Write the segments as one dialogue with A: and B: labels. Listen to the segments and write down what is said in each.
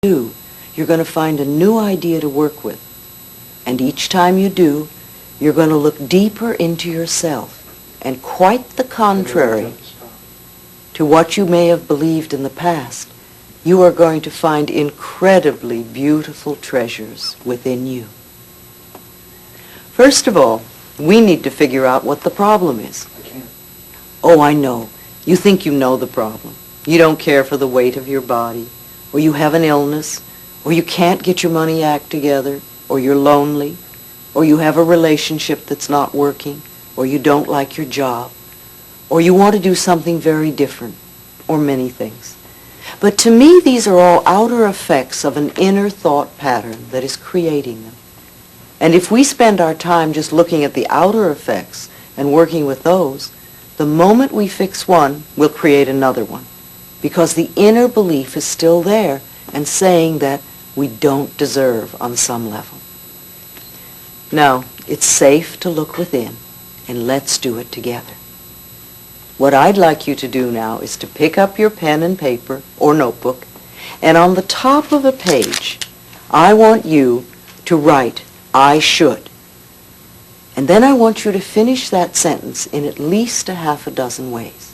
A: do, you're going to find a new idea to work with. And each time you do, you're going to look deeper into yourself. And quite the contrary to what you may have believed in the past, you are going to find incredibly beautiful treasures within you. First of all, we need to figure out what the problem is.
B: I can't.
A: Oh, I know. You think you know the problem. You don't care for the weight of your body, or you have an illness, or you can't get your money act together, or you're lonely, or you have a relationship that's not working, or you don't like your job, or you want to do something very different, or many things. But to me, these are all outer effects of an inner thought pattern that is creating them. And if we spend our time just looking at the outer effects and working with those, the moment we fix one, we'll create another one. Because the inner belief is still there and saying that we don't deserve on some level. Now, it's safe to look within, and let's do it together. What I'd like you to do now is to pick up your pen and paper or notebook, and on the top of a page, I want you to write, "I should." And then I want you to finish that sentence in at least a half a dozen ways.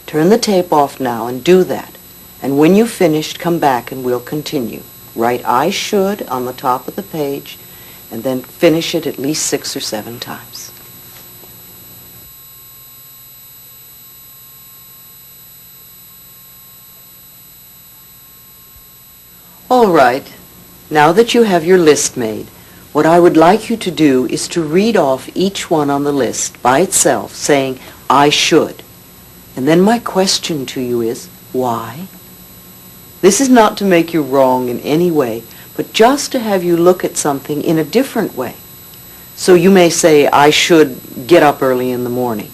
A: Turn the tape off now and do that. And when you've finished, come back and we'll continue. Write "I should" on the top of the page, and then finish it at least 6 or 7 times. All right, now that you have your list made, what I would like you to do is to read off each one on the list by itself, saying, "I should." And then my question to you is, why? This is not to make you wrong in any way, but just to have you look at something in a different way. So you may say, "I should get up early in the morning."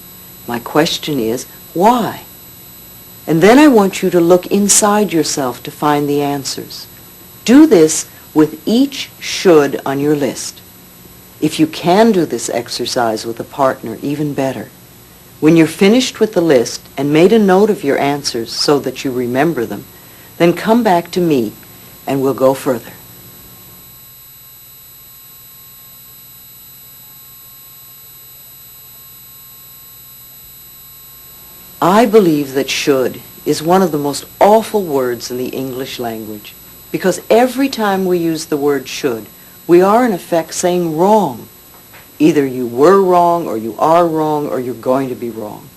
A: My question is, why? And then I want you to look inside yourself to find the answers. Do this with each should on your list. If you can do this exercise with a partner, even better. When you're finished with the list and made a note of your answers so that you remember them, then come back to me and we'll go further. I believe that should is one of the most awful words in the English language, because every time we use the word should, we are in effect saying wrong. Either you were wrong, or you are wrong, or you're going to be wrong.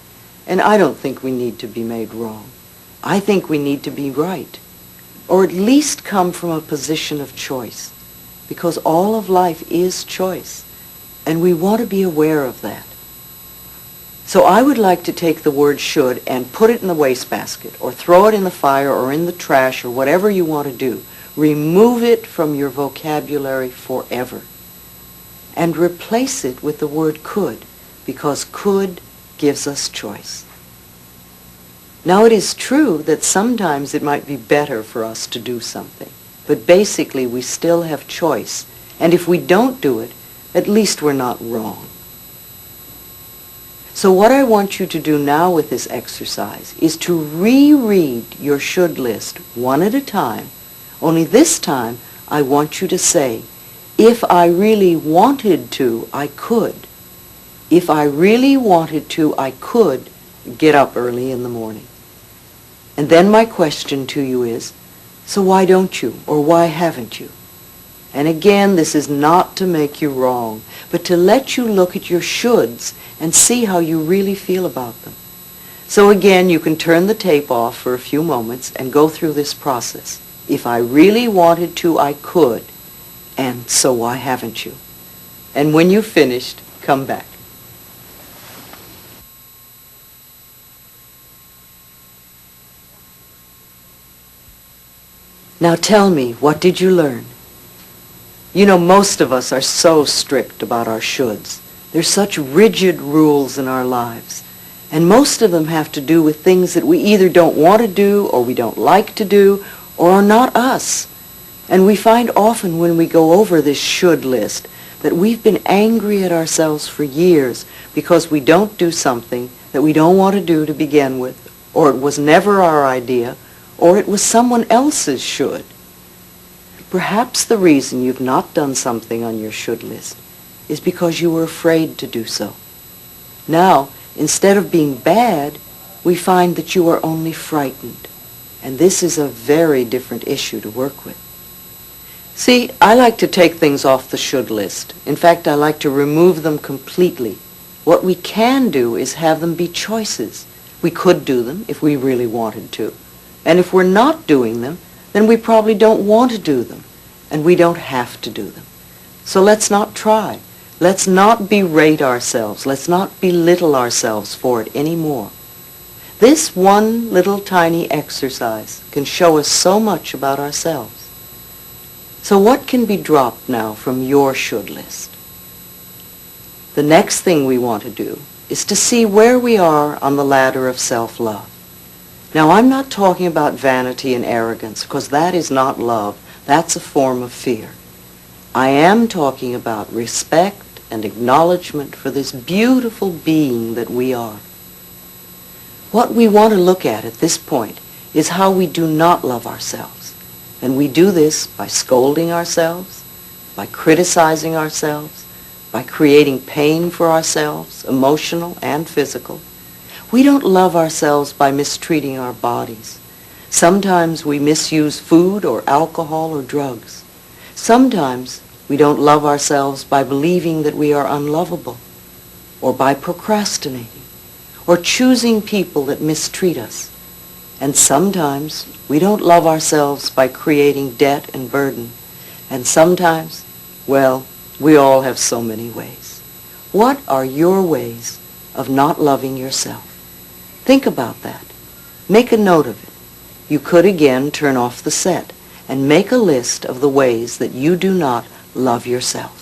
A: And I don't think we need to be made wrong. I think we need to be right, or at least come from a position of choice, because all of life is choice, and we want to be aware of that. So I would like to take the word should and put it in the wastebasket, or throw it in the fire, or in the trash, or whatever you want to do. Remove it from your vocabulary forever. And replace it with the word could, because could gives us choice. Now it is true that sometimes it might be better for us to do something, but basically we still have choice, and if we don't do it, at least we're not wrong. So what I want you to do now with this exercise is to reread your should list one at a time, only this time I want you to say, "If I really wanted to, I could. If I really wanted to, I could get up early in the morning." And then my question to you is, so why don't you, or why haven't you? And again, this is not to make you wrong, but to let you look at your shoulds and see how you really feel about them. So again, you can turn the tape off for a few moments and go through this process. If I really wanted to, I could. And so why haven't you? And when you've finished, come back. Now tell me, what did you learn? You know, most of us are so strict about our shoulds. There's such rigid rules in our lives. And most of them have to do with things that we either don't want to do, or we don't like to do, or are not us. And we find often when we go over this should list that we've been angry at ourselves for years because we don't do something that we don't want to do to begin with, or it was never our idea, or it was someone else's should. Perhaps the reason you've not done something on your should list is because you were afraid to do so. Now, instead of being bad, we find that you are only frightened. And this is a very different issue to work with. See, I like to take things off the should list. In fact, I like to remove them completely. What we can do is have them be choices. We could do them if we really wanted to. And if we're not doing them, then we probably don't want to do them. And we don't have to do them. So let's not try. Let's not berate ourselves. Let's not belittle ourselves for it anymore. This one little tiny exercise can show us so much about ourselves. So what can be dropped now from your should list? The next thing we want to do is to see where we are on the ladder of self-love. Now, I'm not talking about vanity and arrogance, because that is not love. That's a form of fear. I am talking about respect and acknowledgement for this beautiful being that we are. What we want to look at this point is how we do not love ourselves. And we do this by scolding ourselves, by criticizing ourselves, by creating pain for ourselves, emotional and physical. We don't love ourselves by mistreating our bodies. Sometimes we misuse food or alcohol or drugs. Sometimes we don't love ourselves by believing that we are unlovable, or by procrastinating, or choosing people that mistreat us. And sometimes we don't love ourselves by creating debt and burden. And sometimes, well, we all have so many ways. What are your ways of not loving yourself? Think about that. Make a note of it. You could again turn off the set and make a list of the ways that you do not love yourself.